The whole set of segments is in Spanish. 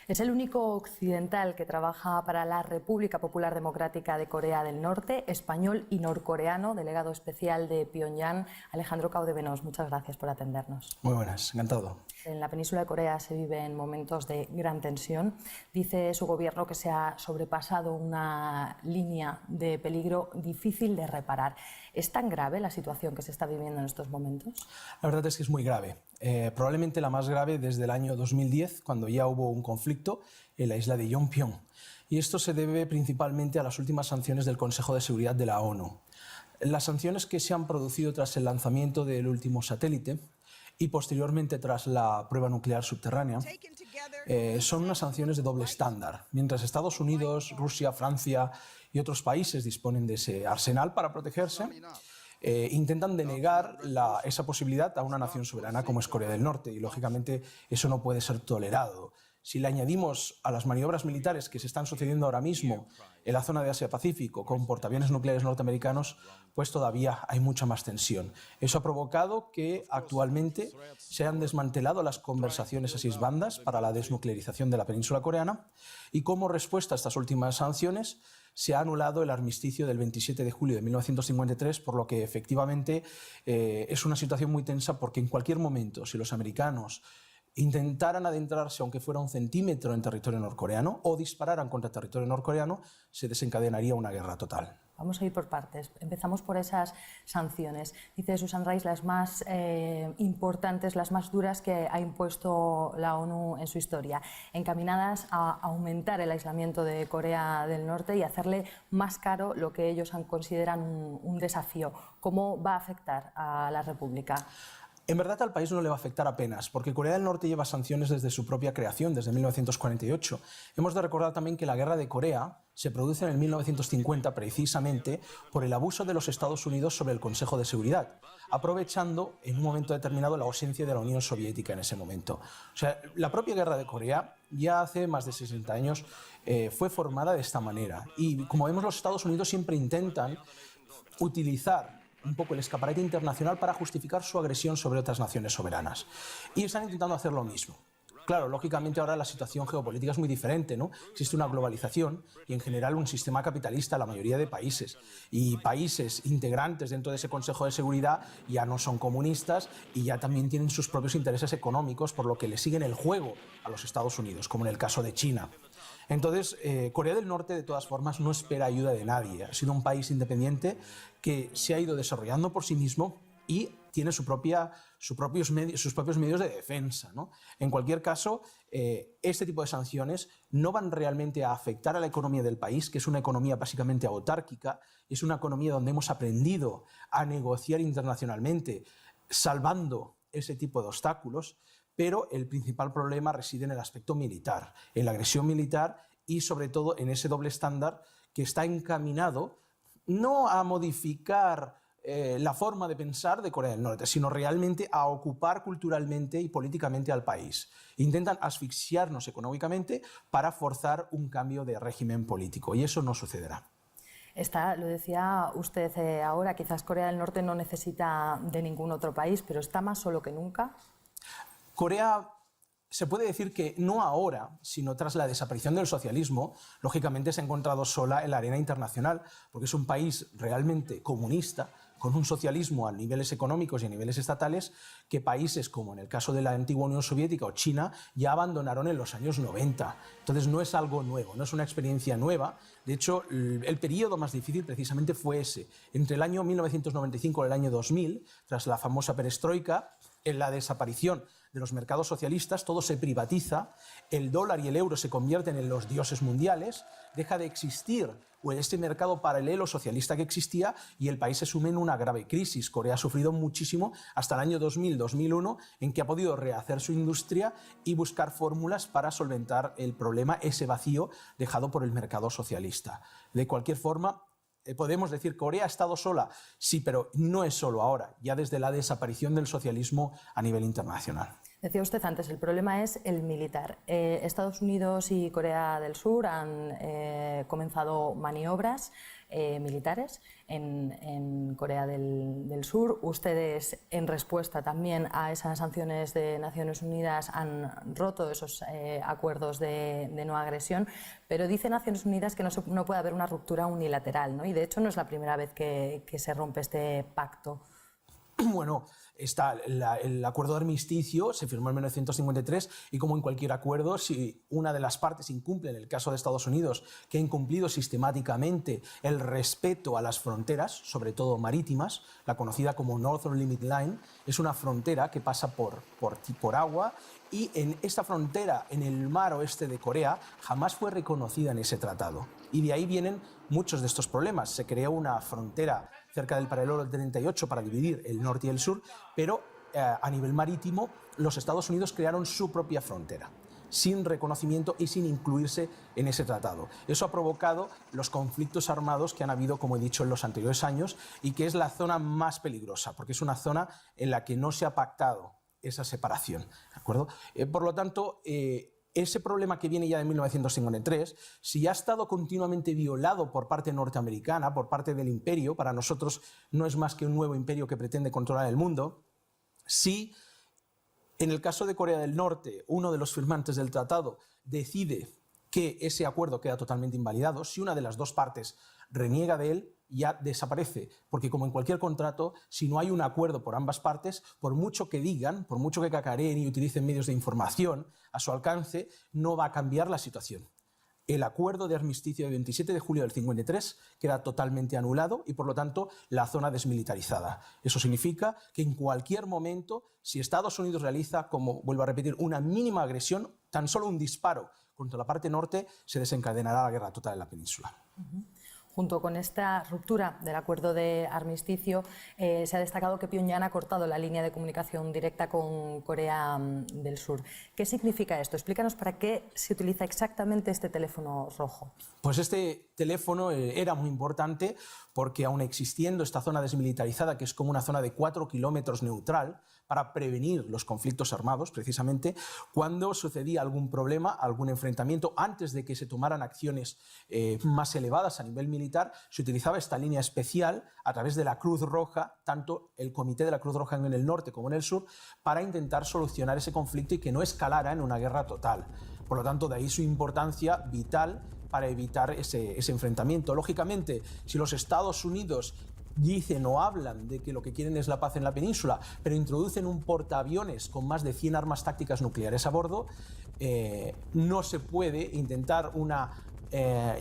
Es el único occidental que trabaja para la República Popular Democrática de Corea del Norte, español y norcoreano, delegado especial de Pyongyang, Alejandro Caudevenos. Muchas gracias por atendernos. Muy buenas, encantado. En la península de Corea se viven momentos de gran tensión. Dice su gobierno que se ha sobrepasado una línea de peligro difícil de reparar. ¿Es tan grave la situación que se está viviendo en estos momentos? La verdad es que es muy grave. Probablemente la más grave desde el año 2010, cuando ya hubo un conflicto en la isla de Yeonpyeong. Y esto se debe principalmente a las últimas sanciones del Consejo de Seguridad de la ONU. Las sanciones que se han producido tras el lanzamiento del último satélite y posteriormente tras la prueba nuclear subterránea, son unas sanciones de doble estándar. Mientras Estados Unidos, Rusia, Francia y otros países disponen de ese arsenal para protegerse, intentan denegar esa posibilidad a una nación soberana como es Corea del Norte, y lógicamente eso no puede ser tolerado. Si le añadimos a las maniobras militares que se están sucediendo ahora mismo en la zona de Asia-Pacífico con portaaviones nucleares norteamericanos, pues todavía hay mucha más tensión. Eso ha provocado que actualmente se han desmantelado las conversaciones a 6 bandas para la desnuclearización de la península coreana, y como respuesta a estas últimas sanciones se ha anulado el armisticio del 27 de julio de 1953, por lo que efectivamente es una situación muy tensa, porque en cualquier momento, si los americanos intentaran adentrarse, aunque fuera un centímetro, en territorio norcoreano o dispararan contra territorio norcoreano, se desencadenaría una guerra total. Vamos a ir por partes. Empezamos por esas sanciones. Dice Susan Rice, las más importantes, las más duras que ha impuesto la ONU en su historia, encaminadas a aumentar el aislamiento de Corea del Norte y hacerle más caro lo que ellos consideran un desafío. ¿Cómo va a afectar a la República? En verdad al país no le va a afectar apenas, porque Corea del Norte lleva sanciones desde su propia creación, desde 1948. Hemos de recordar también que la guerra de Corea se produce en el 1950 precisamente por el abuso de los Estados Unidos sobre el Consejo de Seguridad, aprovechando en un momento determinado la ausencia de la Unión Soviética en ese momento. O sea, la propia guerra de Corea ya hace más de 60 años fue formada de esta manera, y como vemos, los Estados Unidos siempre intentan utilizar un poco el escaparate internacional para justificar su agresión sobre otras naciones soberanas. Y están intentando hacer lo mismo. Claro, lógicamente ahora la situación geopolítica es muy diferente, ¿no? Existe una globalización y en general un sistema capitalista en la mayoría de países. Y países integrantes dentro de ese Consejo de Seguridad ya no son comunistas y ya también tienen sus propios intereses económicos, por lo que le siguen el juego a los Estados Unidos, como en el caso de China. Entonces, Corea del Norte, de todas formas, no espera ayuda de nadie. Ha sido un país independiente que se ha ido desarrollando por sí mismo y tiene sus propios medios de defensa, ¿no? En cualquier caso, este tipo de sanciones no van realmente a afectar a la economía del país, que es una economía básicamente autárquica, es una economía donde hemos aprendido a negociar internacionalmente, salvando ese tipo de obstáculos. Pero el principal problema reside en el aspecto militar, en la agresión militar y sobre todo en ese doble estándar que está encaminado no a modificar la forma de pensar de Corea del Norte, sino realmente a ocupar culturalmente y políticamente al país. Intentan asfixiarnos económicamente para forzar un cambio de régimen político, y eso no sucederá. Lo decía usted ahora, quizás Corea del Norte no necesita de ningún otro país, pero está más solo que nunca. Corea, se puede decir que no ahora, sino tras la desaparición del socialismo, lógicamente se ha encontrado sola en la arena internacional, porque es un país realmente comunista, con un socialismo a niveles económicos y a niveles estatales, que países como en el caso de la antigua Unión Soviética o China ya abandonaron en los años 90. Entonces no es algo nuevo, no es una experiencia nueva. De hecho, el periodo más difícil precisamente fue ese, entre el año 1995 y el año 2000, tras la famosa perestroika. En la desaparición de los mercados socialistas, todo se privatiza, el dólar y el euro se convierten en los dioses mundiales, deja de existir este mercado paralelo socialista que existía y el país se sume en una grave crisis. Corea ha sufrido muchísimo hasta el año 2000-2001, en que ha podido rehacer su industria y buscar fórmulas para solventar el problema, ese vacío dejado por el mercado socialista. De cualquier forma, podemos decir que Corea ha estado sola, sí, pero no es solo ahora, ya desde la desaparición del socialismo a nivel internacional. Decía usted antes, el problema es el militar. Estados Unidos y Corea del Sur han comenzado maniobras militares en Corea del Sur. Ustedes, en respuesta también a esas sanciones de Naciones Unidas, han roto esos acuerdos de no agresión, pero dice Naciones Unidas que no puede haber una ruptura unilateral, ¿no? Y de hecho no es la primera vez que se rompe este pacto. Bueno, el acuerdo de armisticio se firmó en 1953 y, como en cualquier acuerdo, si una de las partes incumple, en el caso de Estados Unidos, que ha incumplido sistemáticamente el respeto a las fronteras, sobre todo marítimas, la conocida como Northern Limit Line, es una frontera que pasa por agua, y en esta frontera, en el mar oeste de Corea, jamás fue reconocida en ese tratado. Y de ahí vienen muchos de estos problemas. Se creó una frontera cerca del paralelo del 38 para dividir el norte y el sur, pero a nivel marítimo los Estados Unidos crearon su propia frontera, sin reconocimiento y sin incluirse en ese tratado. Eso ha provocado los conflictos armados que han habido, como he dicho, en los anteriores años, y que es la zona más peligrosa, porque es una zona en la que no se ha pactado esa separación, ¿de acuerdo? Por lo tanto, ese problema que viene ya de 1953, si ha estado continuamente violado por parte norteamericana, por parte del imperio, para nosotros no es más que un nuevo imperio que pretende controlar el mundo, si en el caso de Corea del Norte uno de los firmantes del tratado decide que ese acuerdo queda totalmente invalidado, si una de las dos partes reniega de él, ya desaparece, porque como en cualquier contrato, si no hay un acuerdo por ambas partes, por mucho que digan, por mucho que cacareen y utilicen medios de información a su alcance, no va a cambiar la situación. El acuerdo de armisticio del 27 de julio del 53 queda totalmente anulado y, por lo tanto, la zona desmilitarizada. Eso significa que en cualquier momento, si Estados Unidos realiza, como vuelvo a repetir, una mínima agresión, tan solo un disparo contra la parte norte, se desencadenará la guerra total en la península. Junto con esta ruptura del acuerdo de armisticio, se ha destacado que Pyongyang ha cortado la línea de comunicación directa con Corea del Sur. ¿Qué significa esto? Explícanos para qué se utiliza exactamente este teléfono rojo. Pues este teléfono era muy importante porque, aun existiendo esta zona desmilitarizada, que es como una zona de 4 kilómetros neutral, para prevenir los conflictos armados, precisamente, cuando sucedía algún problema, algún enfrentamiento, antes de que se tomaran acciones más elevadas a nivel militar, se utilizaba esta línea especial a través de la Cruz Roja, tanto el Comité de la Cruz Roja en el norte como en el sur, para intentar solucionar ese conflicto y que no escalara en una guerra total. Por lo tanto, de ahí su importancia vital para evitar ese enfrentamiento. Lógicamente, si los Estados Unidos dicen o hablan de que lo que quieren es la paz en la península, pero introducen un portaaviones con más de 100 armas tácticas nucleares a bordo, no se puede intentar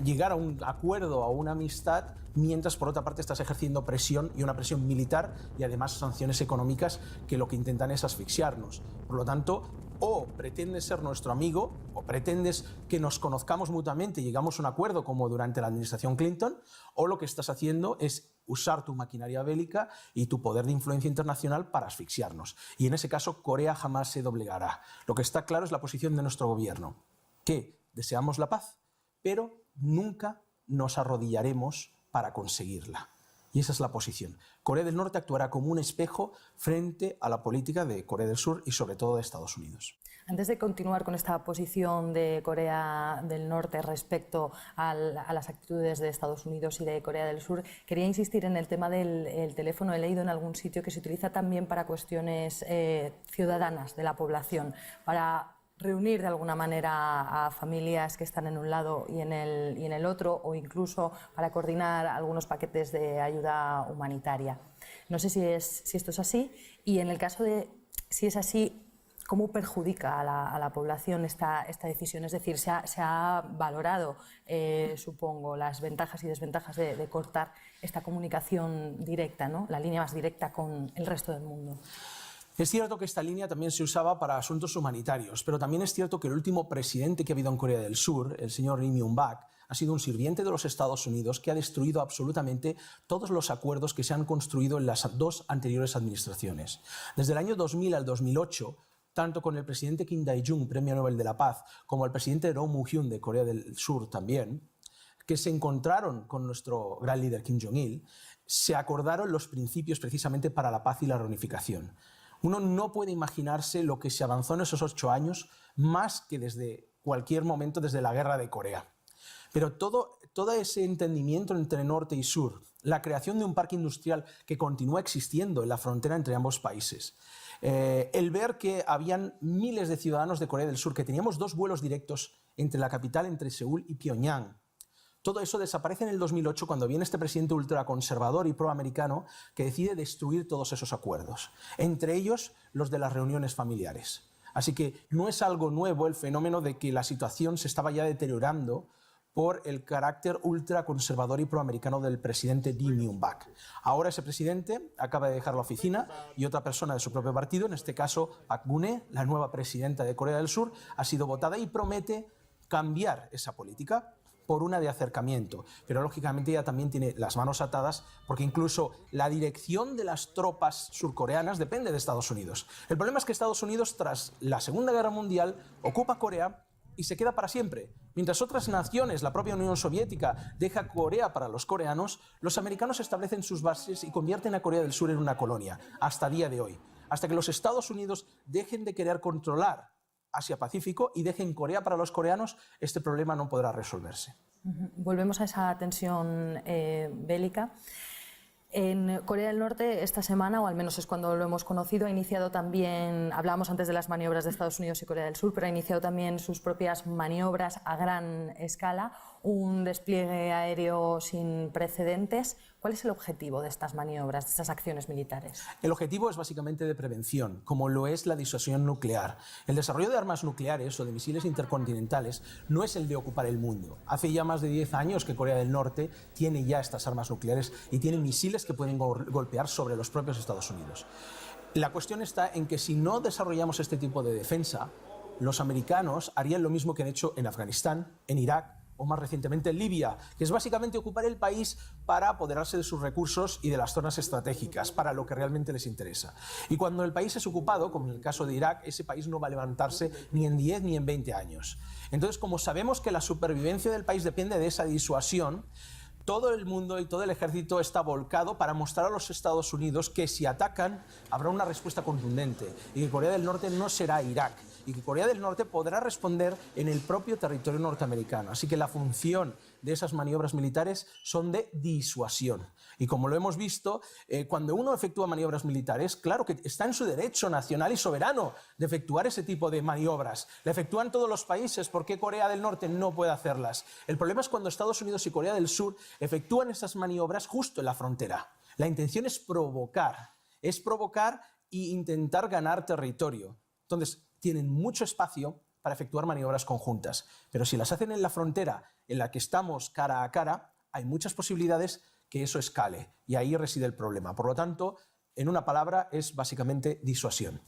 llegar a un acuerdo, a una amistad, mientras por otra parte estás ejerciendo presión, y una presión militar, y además sanciones económicas que lo que intentan es asfixiarnos. Por lo tanto, o pretendes ser nuestro amigo, o pretendes que nos conozcamos mutuamente y llegamos a un acuerdo como durante la administración Clinton, o lo que estás haciendo es usar tu maquinaria bélica y tu poder de influencia internacional para asfixiarnos. Y en ese caso, Corea jamás se doblegará. Lo que está claro es la posición de nuestro gobierno, que deseamos la paz, pero nunca nos arrodillaremos para conseguirla. Y esa es la posición. Corea del Norte actuará como un espejo frente a la política de Corea del Sur y sobre todo de Estados Unidos. Antes de continuar con esta posición de Corea del Norte respecto a las actitudes de Estados Unidos y de Corea del Sur, quería insistir en el tema del teléfono. He leído en algún sitio que se utiliza también para cuestiones ciudadanas de la población, para reunir de alguna manera a familias que están en un lado y en el otro, o incluso para coordinar algunos paquetes de ayuda humanitaria. No sé si esto es así, y en el caso de si es así, ¿cómo perjudica a la población esta decisión? Es decir, ¿se ha valorado, supongo, las ventajas y desventajas de cortar esta comunicación directa, ¿no? La línea más directa con el resto del mundo? Es cierto que esta línea también se usaba para asuntos humanitarios, pero también es cierto que el último presidente que ha habido en Corea del Sur, el señor Lee Myung-bak, ha sido un sirviente de los Estados Unidos que ha destruido absolutamente todos los acuerdos que se han construido en las dos anteriores administraciones. Desde el año 2000 al 2008, tanto con el presidente Kim Dae-jung, Premio Nobel de la Paz, como el presidente Roh Moo-hyun de Corea del Sur también, que se encontraron con nuestro gran líder Kim Jong-il, se acordaron los principios precisamente para la paz y la reunificación. Uno no puede imaginarse lo que se avanzó en esos 8 años más que desde cualquier momento desde la guerra de Corea. Pero todo ese entendimiento entre norte y sur, la creación de un parque industrial que continúa existiendo en la frontera entre ambos países, el ver que habían miles de ciudadanos de Corea del Sur, que teníamos 2 vuelos directos entre la capital, entre Seúl y Pyongyang. Todo eso desaparece en el 2008 cuando viene este presidente ultraconservador y proamericano que decide destruir todos esos acuerdos, entre ellos los de las reuniones familiares. Así que no es algo nuevo el fenómeno de que la situación se estaba ya deteriorando por el carácter ultraconservador y proamericano del presidente Lee Myung-bak. Ahora ese presidente acaba de dejar la oficina y otra persona de su propio partido, en este caso Park Geun-hye, la nueva presidenta de Corea del Sur, ha sido votada y promete cambiar esa política por una de acercamiento, pero lógicamente ella también tiene las manos atadas porque incluso la dirección de las tropas surcoreanas depende de Estados Unidos. El problema es que Estados Unidos, tras la Segunda Guerra Mundial, ocupa Corea y se queda para siempre. Mientras otras naciones, la propia Unión Soviética, deja Corea para los coreanos, los americanos establecen sus bases y convierten a Corea del Sur en una colonia, hasta día de hoy. Hasta que los Estados Unidos dejen de querer controlar Asia-Pacífico y dejen Corea para los coreanos, este problema no podrá resolverse. Volvemos a esa tensión bélica. En Corea del Norte esta semana, o al menos es cuando lo hemos conocido, ha iniciado también, hablábamos antes de las maniobras de Estados Unidos y Corea del Sur, pero ha iniciado también sus propias maniobras a gran escala, un despliegue aéreo sin precedentes. ¿Cuál es el objetivo de estas maniobras, de estas acciones militares? El objetivo es básicamente de prevención, como lo es la disuasión nuclear. El desarrollo de armas nucleares o de misiles intercontinentales no es el de ocupar el mundo. Hace ya más de 10 años que Corea del Norte tiene ya estas armas nucleares y tiene misiles que pueden golpear sobre los propios Estados Unidos. La cuestión está en que si no desarrollamos este tipo de defensa, los americanos harían lo mismo que han hecho en Afganistán, en Irak, o más recientemente en Libia, que es básicamente ocupar el país para apoderarse de sus recursos y de las zonas estratégicas, para lo que realmente les interesa. Y cuando el país es ocupado, como en el caso de Irak, ese país no va a levantarse ni en 10 ni en 20 años. Entonces, como sabemos que la supervivencia del país depende de esa disuasión, todo el mundo y todo el ejército está volcado para mostrar a los Estados Unidos que si atacan habrá una respuesta contundente y que Corea del Norte no será Irak y que Corea del Norte podrá responder en el propio territorio norteamericano. Así que la función de esas maniobras militares son de disuasión. Y como lo hemos visto, cuando uno efectúa maniobras militares, claro que está en su derecho nacional y soberano de efectuar ese tipo de maniobras. La efectúan todos los países, ¿por qué Corea del Norte no puede hacerlas? El problema es cuando Estados Unidos y Corea del Sur efectúan esas maniobras justo en la frontera. La intención es provocar e intentar ganar territorio. Entonces, tienen mucho espacio para efectuar maniobras conjuntas, pero si las hacen en la frontera en la que estamos cara a cara, hay muchas posibilidades que eso escale, y ahí reside el problema. Por lo tanto, en una palabra, es básicamente disuasión.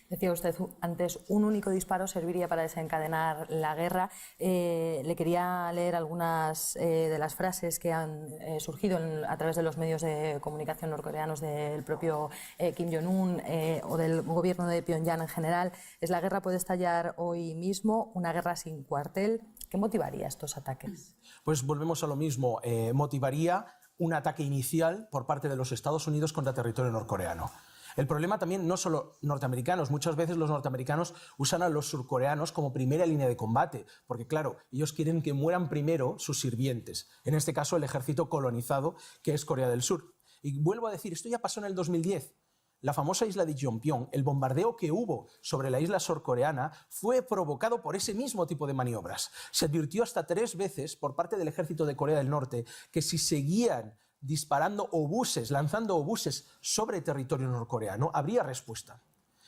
Decía usted antes, un único disparo serviría para desencadenar la guerra. Le quería leer algunas de las frases que han surgido a través de los medios de comunicación norcoreanos del propio Kim Jong-un o del gobierno de Pyongyang en general. La guerra puede estallar hoy mismo, una guerra sin cuartel. ¿Qué motivaría estos ataques? Pues volvemos a lo mismo. Motivaría un ataque inicial por parte de los Estados Unidos contra territorio norcoreano. El problema también no solo norteamericanos, muchas veces los norteamericanos usan a los surcoreanos como primera línea de combate, porque claro, ellos quieren que mueran primero sus sirvientes, en este caso el ejército colonizado que es Corea del Sur. Y vuelvo a decir, esto ya pasó en el 2010. La famosa isla de Jeonpyeong, el bombardeo que hubo sobre la isla surcoreana fue provocado por ese mismo tipo de maniobras. Se advirtió hasta 3 veces por parte del ejército de Corea del Norte que si seguían disparando obuses, lanzando obuses sobre territorio norcoreano, habría respuesta.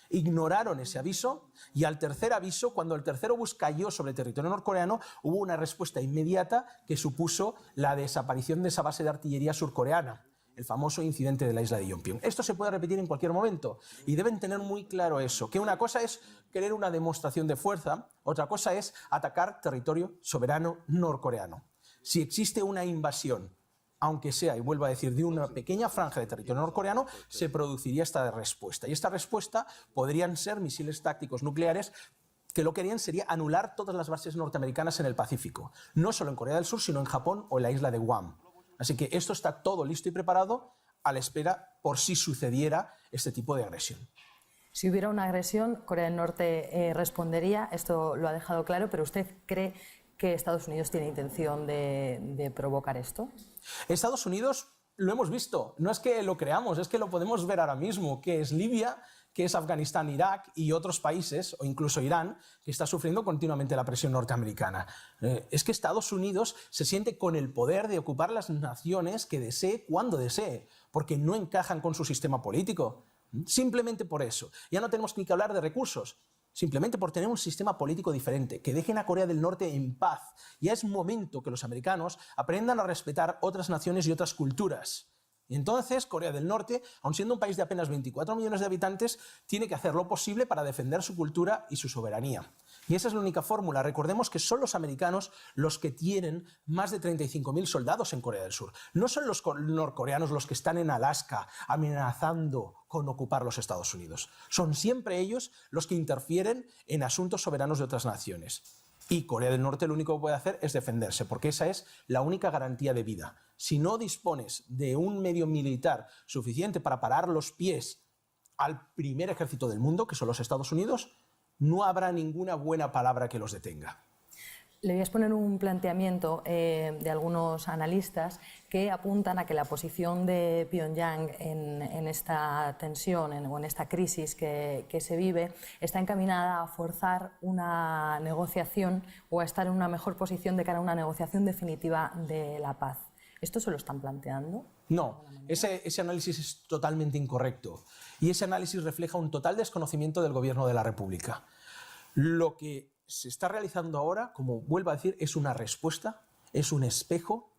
Ignoraron ese aviso y al tercer aviso, cuando el tercer obús cayó sobre territorio norcoreano, hubo una respuesta inmediata que supuso la desaparición de esa base de artillería surcoreana, el famoso incidente de la isla de Jeonpyeong. Esto se puede repetir en cualquier momento y deben tener muy claro eso, que una cosa es querer una demostración de fuerza, otra cosa es atacar territorio soberano norcoreano. Si existe una invasión, aunque sea, y vuelvo a decir, de una pequeña franja de territorio norcoreano, se produciría esta respuesta. Y esta respuesta podrían ser misiles tácticos nucleares que lo que harían sería anular todas las bases norteamericanas en el Pacífico, no solo en Corea del Sur, sino en Japón o en la isla de Guam. Así que esto está todo listo y preparado a la espera por si sucediera este tipo de agresión. Si hubiera una agresión, Corea del Norte respondería, esto lo ha dejado claro, pero ¿usted cree que Estados Unidos tiene intención de provocar esto? Estados Unidos, lo hemos visto, no es que lo creamos, es que lo podemos ver ahora mismo, que es Libia, que es Afganistán, Irak y otros países, o incluso Irán, que está sufriendo continuamente la presión norteamericana. Es que Estados Unidos se siente con el poder de ocupar las naciones que desee cuando desee, porque no encajan con su sistema político. Simplemente por eso. Ya no tenemos ni que hablar de recursos, simplemente por tener un sistema político diferente, que dejen a Corea del Norte en paz. Ya es momento que los americanos aprendan a respetar otras naciones y otras culturas. Y entonces Corea del Norte, aun siendo un país de apenas 24 millones de habitantes, tiene que hacer lo posible para defender su cultura y su soberanía. Y esa es la única fórmula. Recordemos que son los americanos los que tienen más de 35.000 soldados en Corea del Sur. No son los norcoreanos los que están en Alaska amenazando con ocupar los Estados Unidos. Son siempre ellos los que interfieren en asuntos soberanos de otras naciones. Y Corea del Norte lo único que puede hacer es defenderse, porque esa es la única garantía de vida. Si no dispones de un medio militar suficiente para parar los pies al primer ejército del mundo, que son los Estados Unidos, no habrá ninguna buena palabra que los detenga. Le voy a exponer un planteamiento de algunos analistas que apuntan a que la posición de Pyongyang en esta tensión o en esta crisis que se vive está encaminada a forzar una negociación o a estar en una mejor posición de cara a una negociación definitiva de la paz. ¿Esto se lo están planteando? No, ese análisis es totalmente incorrecto y ese análisis refleja un total desconocimiento del gobierno de la República. Lo que se está realizando ahora, como vuelvo a decir, es una respuesta, es un espejo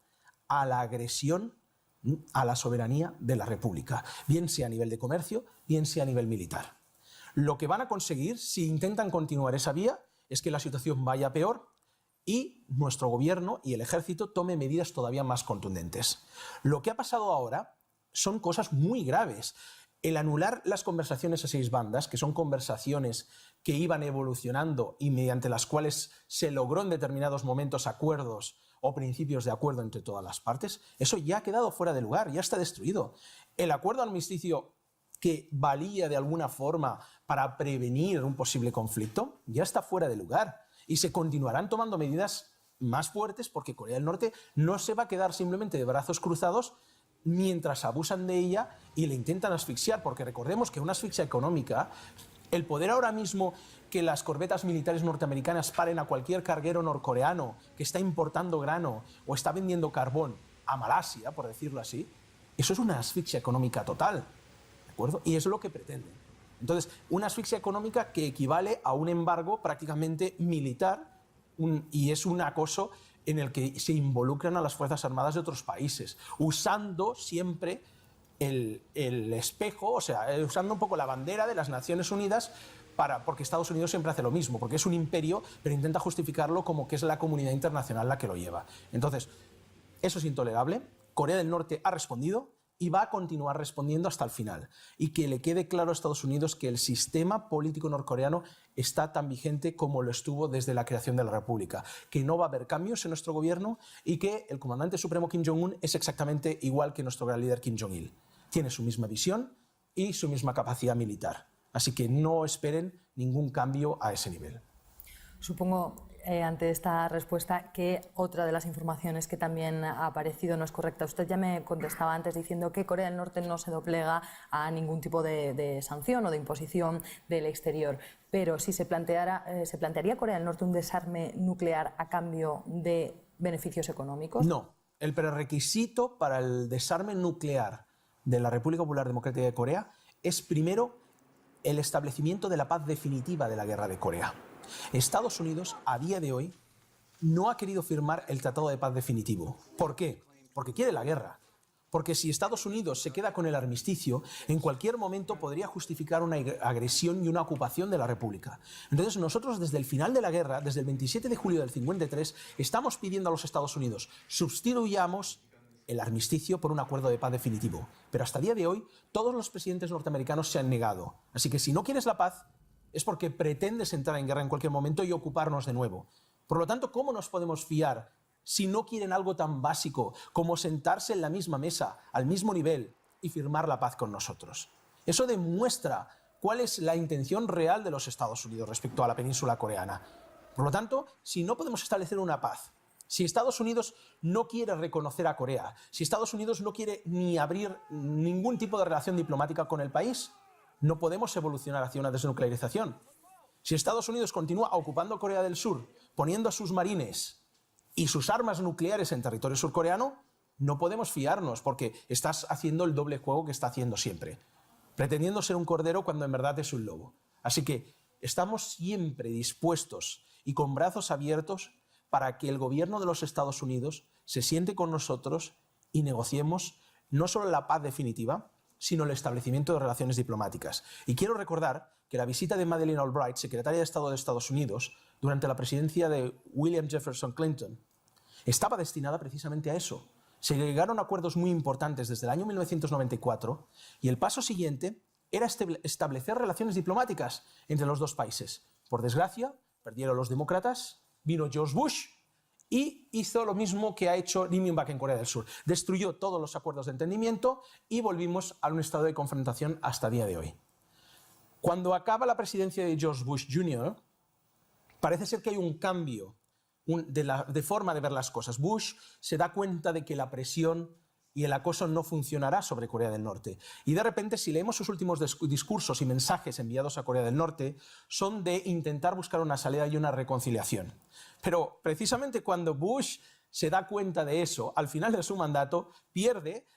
a la agresión a la soberanía de la República, bien sea a nivel de comercio, bien sea a nivel militar. Lo que van a conseguir, si intentan continuar esa vía, es que la situación vaya peor y nuestro gobierno y el ejército tome medidas todavía más contundentes. Lo que ha pasado ahora son cosas muy graves. El anular las conversaciones a 6 bandas, que son conversaciones que iban evolucionando y mediante las cuales se logró en determinados momentos acuerdos o principios de acuerdo entre todas las partes, eso ya ha quedado fuera de lugar, ya está destruido. El acuerdo armisticio que valía de alguna forma para prevenir un posible conflicto ya está fuera de lugar y se continuarán tomando medidas más fuertes porque Corea del Norte no se va a quedar simplemente de brazos cruzados mientras abusan de ella y le intentan asfixiar, porque recordemos que una asfixia económica, el poder ahora mismo que las corbetas militares norteamericanas paren a cualquier carguero norcoreano que está importando grano o está vendiendo carbón a Malasia, por decirlo así, eso es una asfixia económica total, ¿de acuerdo? Y es lo que pretenden. Entonces, una asfixia económica que equivale a un embargo prácticamente militar y es un acoso en el que se involucran a las Fuerzas Armadas de otros países, usando siempre el espejo, o sea, usando un poco la bandera de las Naciones Unidas, porque Estados Unidos siempre hace lo mismo, porque es un imperio, pero intenta justificarlo como que es la comunidad internacional la que lo lleva. Entonces, eso es intolerable. Corea del Norte ha respondido y va a continuar respondiendo hasta el final. Y que le quede claro a Estados Unidos que el sistema político norcoreano está tan vigente como lo estuvo desde la creación de la República, que no va a haber cambios en nuestro gobierno y que el comandante supremo Kim Jong-un es exactamente igual que nuestro gran líder Kim Jong-il. Tiene su misma visión y su misma capacidad militar. Así que no esperen ningún cambio a ese nivel. Supongo, ante esta respuesta, que otra de las informaciones que también ha aparecido no es correcta. Usted ya me contestaba antes diciendo que Corea del Norte no se doblega a ningún tipo de sanción o de imposición del exterior. Pero si ¿se plantearía Corea del Norte un desarme nuclear a cambio de beneficios económicos? No. El prerequisito para el desarme nuclear de la República Popular Democrática de Corea es primero el establecimiento de la paz definitiva de la guerra de Corea. Estados Unidos, a día de hoy, no ha querido firmar el Tratado de Paz definitivo. ¿Por qué? Porque quiere la guerra. Porque si Estados Unidos se queda con el armisticio, en cualquier momento podría justificar una agresión y una ocupación de la República. Entonces nosotros desde el final de la guerra, desde el 27 de julio del 53, estamos pidiendo a los Estados Unidos, sustituyamos el armisticio por un acuerdo de paz definitivo. Pero hasta el día de hoy, todos los presidentes norteamericanos se han negado. Así que si no quieres la paz, es porque pretendes entrar en guerra en cualquier momento y ocuparnos de nuevo. Por lo tanto, ¿cómo nos podemos fiar si no quieren algo tan básico como sentarse en la misma mesa, al mismo nivel, y firmar la paz con nosotros? Eso demuestra cuál es la intención real de los Estados Unidos respecto a la península coreana. Por lo tanto, si no podemos establecer una paz, si Estados Unidos no quiere reconocer a Corea, si Estados Unidos no quiere ni abrir ningún tipo de relación diplomática con el país, no podemos evolucionar hacia una desnuclearización. Si Estados Unidos continúa ocupando Corea del Sur, poniendo a sus marines y sus armas nucleares en territorio surcoreano, no podemos fiarnos porque estás haciendo el doble juego que está haciendo siempre, pretendiendo ser un cordero cuando en verdad es un lobo. Así que estamos siempre dispuestos y con brazos abiertos para que el gobierno de los Estados Unidos se siente con nosotros y negociemos no solo la paz definitiva, sino el establecimiento de relaciones diplomáticas. Y quiero recordar que la visita de Madeleine Albright, secretaria de Estado de Estados Unidos, durante la presidencia de William Jefferson Clinton, estaba destinada precisamente a eso. Se llegaron a acuerdos muy importantes desde el año 1994 y el paso siguiente era establecer relaciones diplomáticas entre los dos países. Por desgracia, perdieron los demócratas, vino George Bush y hizo lo mismo que ha hecho Lee Myung-bak en Corea del Sur. Destruyó todos los acuerdos de entendimiento y volvimos a un estado de confrontación hasta el día de hoy. Cuando acaba la presidencia de George Bush Jr., parece ser que hay un cambio de forma de ver las cosas. Bush se da cuenta de que la presión y el acoso no funcionará sobre Corea del Norte. Y de repente, si leemos sus últimos discursos y mensajes enviados a Corea del Norte, son de intentar buscar una salida y una reconciliación. Pero precisamente cuando Bush se da cuenta de eso, al final de su mandato,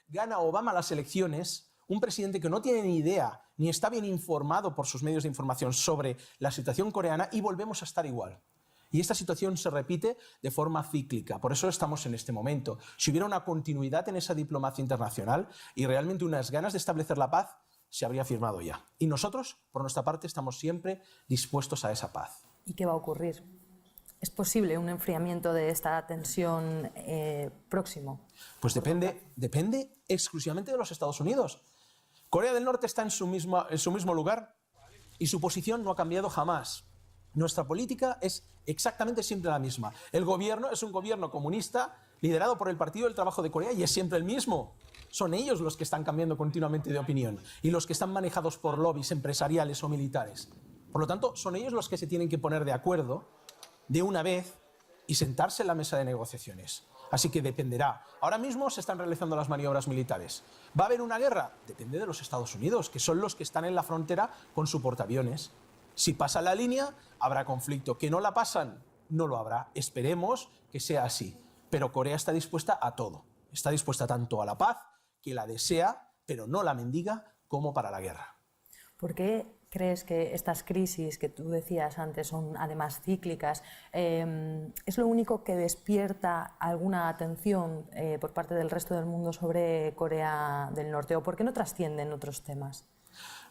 gana Obama las elecciones, un presidente que no tiene ni idea, ni está bien informado por sus medios de información sobre la situación coreana, y volvemos a estar igual. Y esta situación se repite de forma cíclica, por eso estamos en este momento. Si hubiera una continuidad en esa diplomacia internacional y realmente unas ganas de establecer la paz, se habría firmado ya. Y nosotros, por nuestra parte, estamos siempre dispuestos a esa paz. ¿Y qué va a ocurrir? ¿Es posible un enfriamiento de esta tensión próximo? Pues depende exclusivamente de los Estados Unidos. Corea del Norte está en su mismo lugar y su posición no ha cambiado jamás. Nuestra política es exactamente siempre la misma. El gobierno es un gobierno comunista liderado por el Partido del Trabajo de Corea y es siempre el mismo. Son ellos los que están cambiando continuamente de opinión y los que están manejados por lobbies empresariales o militares. Por lo tanto, son ellos los que se tienen que poner de acuerdo de una vez y sentarse en la mesa de negociaciones. Así que dependerá. Ahora mismo se están realizando las maniobras militares. ¿Va a haber una guerra? Depende de los Estados Unidos, que son los que están en la frontera con su portaaviones. Si pasa la línea, habrá conflicto. Que no la pasan, no lo habrá. Esperemos que sea así. Pero Corea está dispuesta a todo. Está dispuesta tanto a la paz, que la desea, pero no la mendiga, como para la guerra. ¿Por qué crees que estas crisis que tú decías antes son además cíclicas? ¿Es lo único que despierta alguna atención por parte del resto del mundo sobre Corea del Norte? ¿O por qué no trascienden otros temas?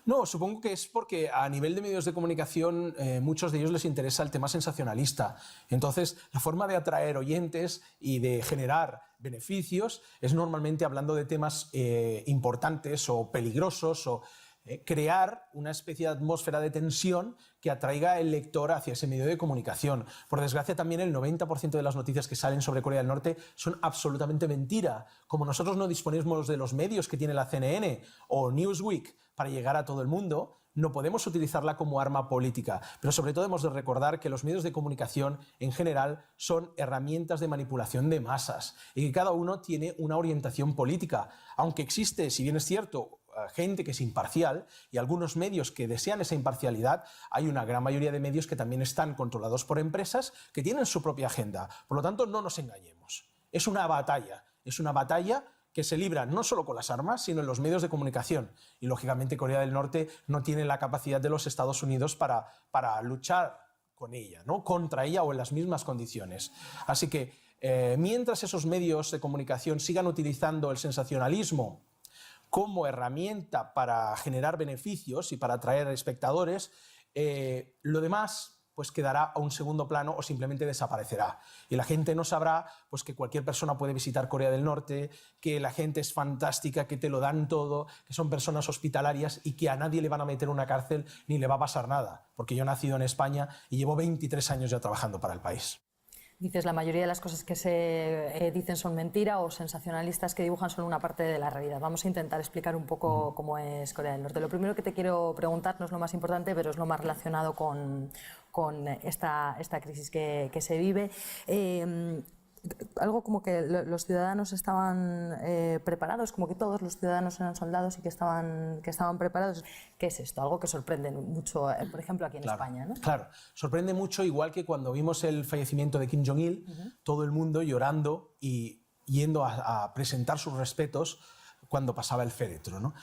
No, supongo que es porque a nivel de medios de comunicación muchos de ellos les interesa el tema sensacionalista. Entonces, la forma de atraer oyentes y de generar beneficios es normalmente hablando de temas importantes o peligrosos o crear una especie de atmósfera de tensión que atraiga al lector hacia ese medio de comunicación. Por desgracia, también el 90% de las noticias que salen sobre Corea del Norte son absolutamente mentira. Como nosotros no disponemos de los medios que tiene la CNN o Newsweek para llegar a todo el mundo, no podemos utilizarla como arma política. Pero sobre todo hemos de recordar que los medios de comunicación en general son herramientas de manipulación de masas y que cada uno tiene una orientación política. Aunque existe, si bien es cierto, gente que es imparcial y algunos medios que desean esa imparcialidad, hay una gran mayoría de medios que también están controlados por empresas que tienen su propia agenda. Por lo tanto, no nos engañemos. Es una batalla que se libra no solo con las armas, sino en los medios de comunicación. Y lógicamente Corea del Norte no tiene la capacidad de los Estados Unidos para luchar con ella, ¿no? Contra ella o en las mismas condiciones. Así que mientras esos medios de comunicación sigan utilizando el sensacionalismo como herramienta para generar beneficios y para atraer espectadores, lo demás pues quedará a un segundo plano o simplemente desaparecerá. Y la gente no sabrá pues, que cualquier persona puede visitar Corea del Norte, que la gente es fantástica, que te lo dan todo, que son personas hospitalarias y que a nadie le van a meter en una cárcel ni le va a pasar nada. Porque yo he nacido en España y llevo 23 años ya trabajando para el país. Dices, la mayoría de las cosas que se dicen son mentira o sensacionalistas que dibujan solo una parte de la realidad. Vamos a intentar explicar un poco cómo es Corea del Norte. Lo primero que te quiero preguntar, no es lo más importante, pero es lo más relacionado con esta crisis que se vive. Algo como que los ciudadanos estaban preparados, como que todos los ciudadanos eran soldados y que estaban preparados. ¿Qué es esto? Algo que sorprende mucho, por ejemplo, aquí en España, ¿no? Claro, sorprende mucho, igual que cuando vimos el fallecimiento de Kim Jong-il, todo el mundo llorando y yendo a presentar sus respetos cuando pasaba el féretro, ¿no?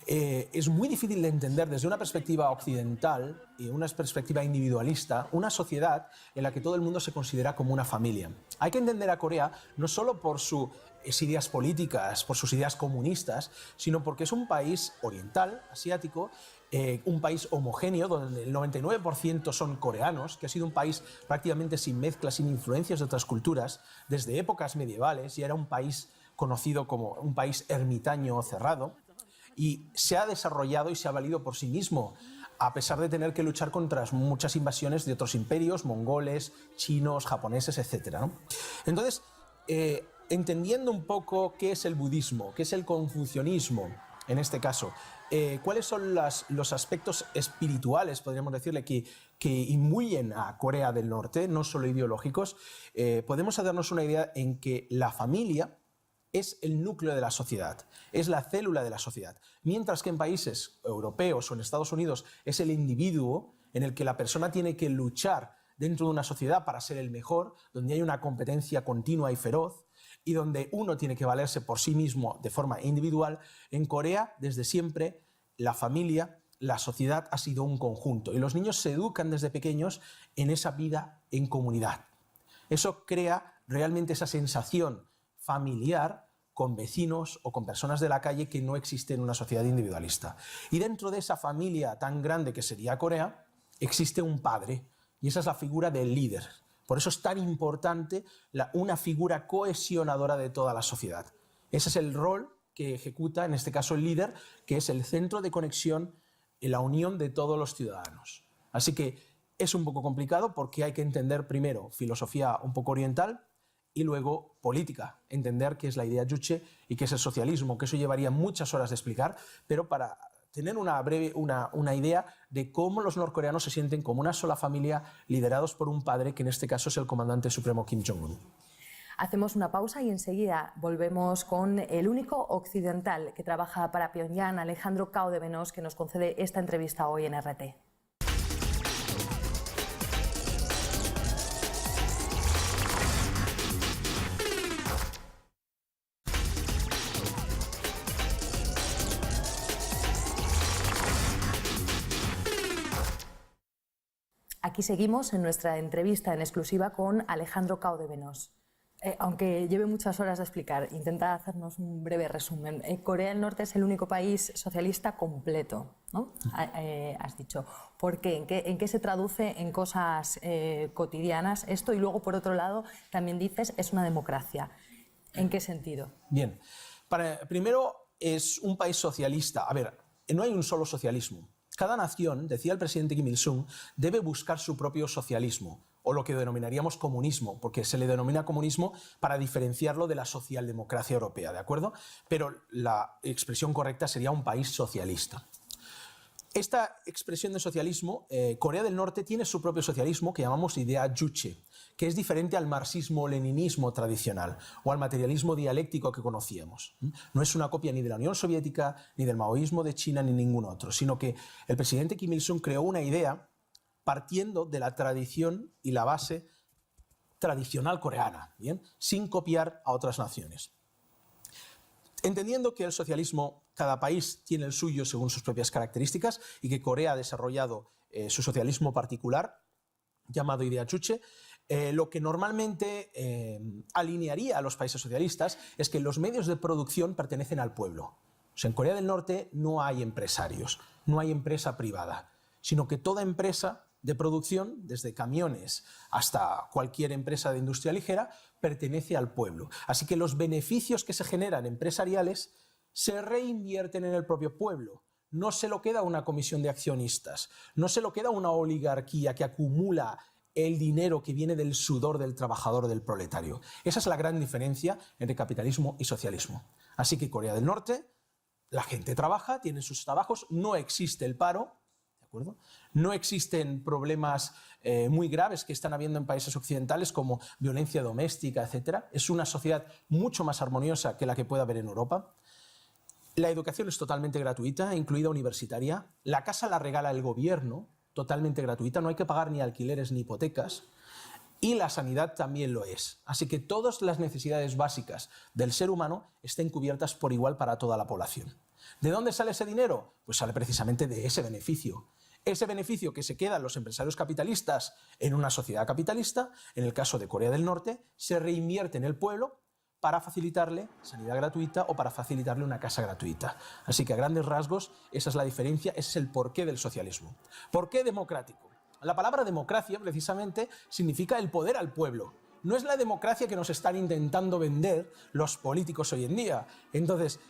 Es muy difícil de entender desde una perspectiva occidental y una perspectiva individualista una sociedad en la que todo el mundo se considera como una familia. Hay que entender a Corea no solo por sus ideas políticas, por sus ideas comunistas, sino porque es un país oriental, asiático, un país homogéneo, donde el 99% son coreanos, que ha sido un país prácticamente sin mezclas, sin influencias de otras culturas, desde épocas medievales, y era un país conocido como un país ermitaño o cerrado, y se ha desarrollado y se ha valido por sí mismo, a pesar de tener que luchar contra muchas invasiones de otros imperios, mongoles, chinos, japoneses, etc., ¿no? Entonces, entendiendo un poco qué es el budismo, qué es el confucianismo, en este caso, cuáles son los aspectos espirituales, podríamos decirle, que imbuyen a Corea del Norte, no solo ideológicos, podemos hacernos una idea en que la familia es el núcleo de la sociedad, es la célula de la sociedad, mientras que en países europeos o en Estados Unidos es el individuo en el que la persona tiene que luchar dentro de una sociedad para ser el mejor, donde hay una competencia continua y feroz y donde uno tiene que valerse por sí mismo de forma individual. En Corea, desde siempre, la familia, la sociedad ha sido un conjunto y los niños se educan desde pequeños en esa vida en comunidad. Eso crea realmente esa sensación familiar con vecinos o con personas de la calle que no existe en una sociedad individualista. Y dentro de esa familia tan grande que sería Corea, existe un padre, y esa es la figura del líder. Por eso es tan importante una figura cohesionadora de toda la sociedad. Ese es el rol que ejecuta, en este caso, el líder, que es el centro de conexión y la unión de todos los ciudadanos. Así que es un poco complicado porque hay que entender primero filosofía un poco oriental, y luego política, entender qué es la idea Juche y qué es el socialismo, que eso llevaría muchas horas de explicar, pero para tener una idea de cómo los norcoreanos se sienten como una sola familia, liderados por un padre, que en este caso es el comandante supremo Kim Jong-un. Hacemos una pausa y enseguida volvemos con el único occidental que trabaja para Pyongyang, Alejandro Cao de Benós, que nos concede esta entrevista hoy en RT. Aquí seguimos en nuestra entrevista en exclusiva con Alejandro Cao de Benós. Aunque lleve muchas horas de explicar, intenta hacernos un breve resumen. Corea del Norte es el único país socialista completo, ¿no? Has dicho. ¿Por qué? ¿En qué se traduce en cosas cotidianas esto? Y luego, por otro lado, también dices, es una democracia. ¿En qué sentido? Bien. Primero, es un país socialista. A ver, no hay un solo socialismo. Cada nación, decía el presidente Kim Il-sung, debe buscar su propio socialismo, o lo que denominaríamos comunismo, porque se le denomina comunismo para diferenciarlo de la socialdemocracia europea, ¿de acuerdo? Pero la expresión correcta sería un país socialista. Esta expresión de socialismo, Corea del Norte tiene su propio socialismo que llamamos idea Juche, que es diferente al marxismo-leninismo tradicional o al materialismo dialéctico que conocíamos. No es una copia ni de la Unión Soviética, ni del maoísmo de China, ni ningún otro, sino que el presidente Kim Il-sung creó una idea partiendo de la tradición y la base tradicional coreana, ¿bien? Sin copiar a otras naciones. Entendiendo que el socialismo, cada país tiene el suyo según sus propias características y que Corea ha desarrollado su socialismo particular, llamado idea Juche, lo que normalmente alinearía a los países socialistas es que los medios de producción pertenecen al pueblo. O sea, en Corea del Norte no hay empresarios, no hay empresa privada, sino que toda empresa de producción, desde camiones hasta cualquier empresa de industria ligera, pertenece al pueblo. Así que los beneficios que se generan empresariales se reinvierten en el propio pueblo. No se lo queda una comisión de accionistas, no se lo queda una oligarquía que acumula el dinero que viene del sudor del trabajador, del proletario. Esa es la gran diferencia entre capitalismo y socialismo. Así que Corea del Norte, la gente trabaja, tiene sus trabajos, no existe el paro, ¿de acuerdo? No existen problemas muy graves que están habiendo en países occidentales como violencia doméstica, etc. Es una sociedad mucho más armoniosa que la que puede haber en Europa. La educación es totalmente gratuita, incluida universitaria. La casa la regala el gobierno, totalmente gratuita, no hay que pagar ni alquileres ni hipotecas. Y la sanidad también lo es. Así que todas las necesidades básicas del ser humano estén cubiertas por igual para toda la población. ¿De dónde sale ese dinero? Pues sale precisamente de ese beneficio. Ese beneficio que se quedan los empresarios capitalistas en una sociedad capitalista, en el caso de Corea del Norte, se reinvierte en el pueblo para facilitarle sanidad gratuita o para facilitarle una casa gratuita. Así que a grandes rasgos esa es la diferencia, ese es el porqué del socialismo. ¿Por qué democrático? La palabra democracia precisamente significa el poder al pueblo. No es la democracia que nos están intentando vender los políticos hoy en día. Entonces,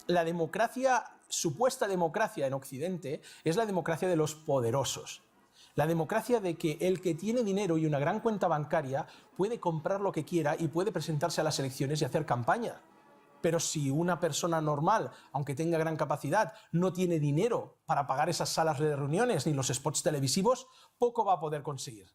la democracia, supuesta democracia en Occidente, es la democracia de los poderosos. La democracia de que el que tiene dinero y una gran cuenta bancaria puede comprar lo que quiera y puede presentarse a las elecciones y hacer campaña. Pero si una persona normal, aunque tenga gran capacidad, no tiene dinero para pagar esas salas de reuniones ni los spots televisivos, poco va a poder conseguir.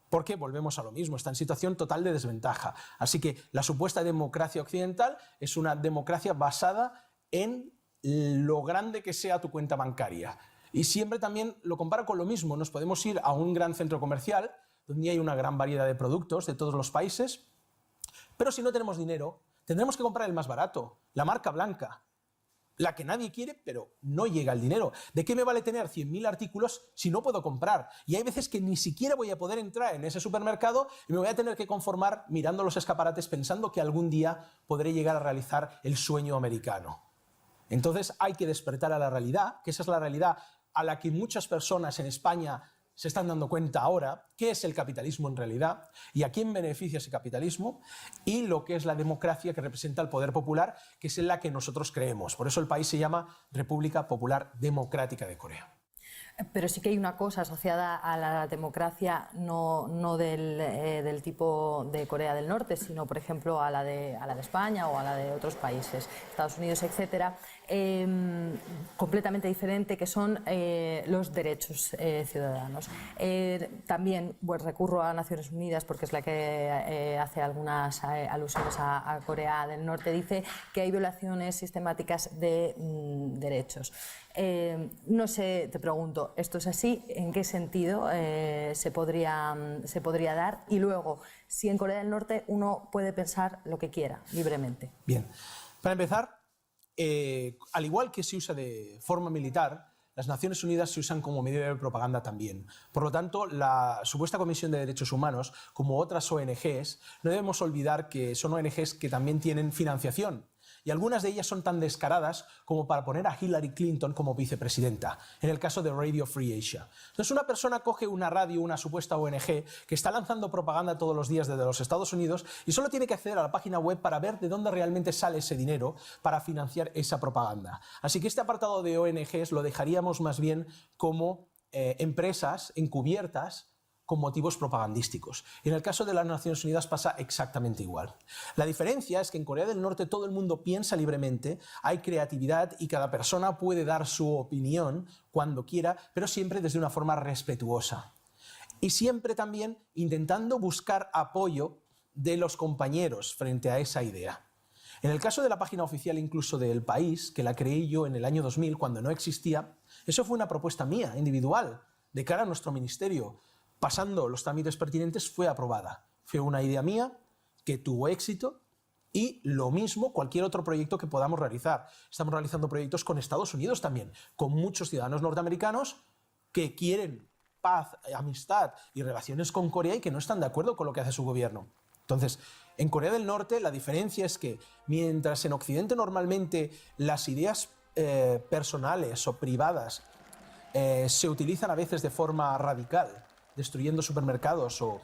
Porque volvemos a lo mismo, está en situación total de desventaja. Así que la supuesta democracia occidental es una democracia basada en lo grande que sea tu cuenta bancaria. Y siempre también lo comparo con lo mismo. Nos podemos ir a un gran centro comercial donde hay una gran variedad de productos de todos los países, pero si no tenemos dinero, tendremos que comprar el más barato, la marca blanca, la que nadie quiere, pero no llega el dinero. ¿De qué me vale tener 100.000 artículos si no puedo comprar? Y hay veces que ni siquiera voy a poder entrar en ese supermercado y me voy a tener que conformar mirando los escaparates pensando que algún día podré llegar a realizar el sueño americano. Entonces hay que despertar a la realidad, que esa es la realidad a la que muchas personas en España se están dando cuenta ahora, qué es el capitalismo en realidad y a quién beneficia ese capitalismo, y lo que es la democracia que representa el poder popular, que es en la que nosotros creemos. Por eso el país se llama República Popular Democrática de Corea. Pero sí que hay una cosa asociada a la democracia, no del tipo de Corea del Norte, sino, por ejemplo, a la de España o a la de otros países, Estados Unidos, etcétera, completamente diferente, que son los derechos ciudadanos. También pues, recurro a Naciones Unidas, porque es la que hace algunas alusiones a Corea del Norte, dice que hay violaciones sistemáticas de derechos. No sé, te pregunto, ¿esto es así? ¿En qué sentido se podría dar? Y luego, si en Corea del Norte uno puede pensar lo que quiera, libremente. Bien, para empezar, al igual que se usa de forma militar, las Naciones Unidas se usan como medio de propaganda también. Por lo tanto, la supuesta Comisión de Derechos Humanos, como otras ONGs, no debemos olvidar que son ONGs que también tienen financiación. Y algunas de ellas son tan descaradas como para poner a Hillary Clinton como vicepresidenta, en el caso de Radio Free Asia. Entonces una persona coge una radio, una supuesta ONG, que está lanzando propaganda todos los días desde los Estados Unidos y solo tiene que acceder a la página web para ver de dónde realmente sale ese dinero para financiar esa propaganda. Así que este apartado de ONGs lo dejaríamos más bien como empresas encubiertas con motivos propagandísticos. Y en el caso de las Naciones Unidas pasa exactamente igual. La diferencia es que en Corea del Norte todo el mundo piensa libremente, hay creatividad y cada persona puede dar su opinión cuando quiera, pero siempre desde una forma respetuosa. Y siempre también intentando buscar apoyo de los compañeros frente a esa idea. En el caso de la página oficial incluso del país, que la creé yo en el año 2000 cuando no existía, eso fue una propuesta mía, individual, de cara a nuestro ministerio. Pasando los trámites pertinentes, fue aprobada. Fue una idea mía que tuvo éxito y lo mismo cualquier otro proyecto que podamos realizar. Estamos realizando proyectos con Estados Unidos también, con muchos ciudadanos norteamericanos que quieren paz, amistad y relaciones con Corea y que no están de acuerdo con lo que hace su gobierno. Entonces, en Corea del Norte la diferencia es que mientras en Occidente normalmente las ideas personales o privadas se utilizan a veces de forma radical, destruyendo supermercados o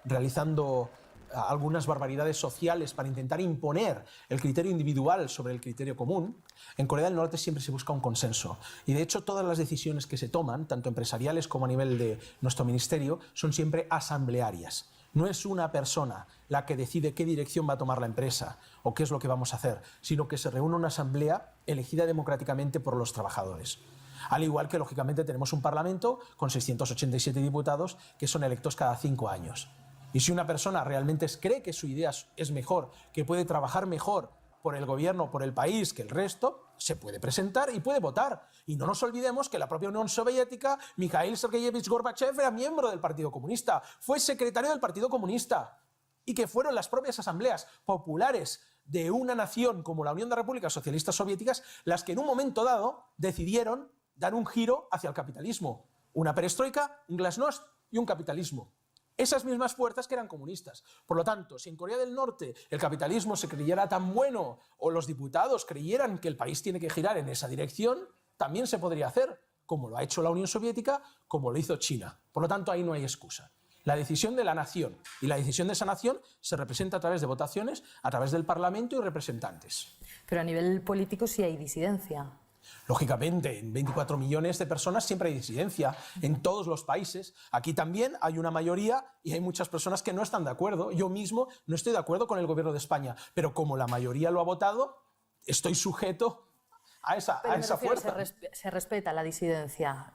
realizando algunas barbaridades sociales para intentar imponer el criterio individual sobre el criterio común, en Corea del Norte siempre se busca un consenso. Y de hecho todas las decisiones que se toman, tanto empresariales como a nivel de nuestro ministerio, son siempre asamblearias. No es una persona la que decide qué dirección va a tomar la empresa o qué es lo que vamos a hacer, sino que se reúne una asamblea elegida democráticamente por los trabajadores. Al igual que, lógicamente, tenemos un Parlamento con 687 diputados que son electos cada 5 años. Y si una persona realmente cree que su idea es mejor, que puede trabajar mejor por el gobierno, por el país que el resto, se puede presentar y puede votar. Y no nos olvidemos que la propia Unión Soviética, Mikhail Sergeyevich Gorbachev era miembro del Partido Comunista, fue secretario del Partido Comunista, y que fueron las propias asambleas populares de una nación como la Unión de Repúblicas Socialistas Soviéticas las que en un momento dado decidieron dar un giro hacia el capitalismo. Una perestroika, un glasnost y un capitalismo. Esas mismas fuerzas que eran comunistas. Por lo tanto, si en Corea del Norte el capitalismo se creyera tan bueno o los diputados creyeran que el país tiene que girar en esa dirección, también se podría hacer, como lo ha hecho la Unión Soviética, como lo hizo China. Por lo tanto, ahí no hay excusa. La decisión de la nación y la decisión de esa nación se representa a través de votaciones, a través del Parlamento y representantes. Pero a nivel político sí hay disidencia. Lógicamente, en 24 millones de personas siempre hay disidencia, en todos los países. Aquí también hay una mayoría y hay muchas personas que no están de acuerdo. Yo mismo no estoy de acuerdo con el gobierno de España, pero como la mayoría lo ha votado, estoy sujeto a esa fuerza. Se respeta la disidencia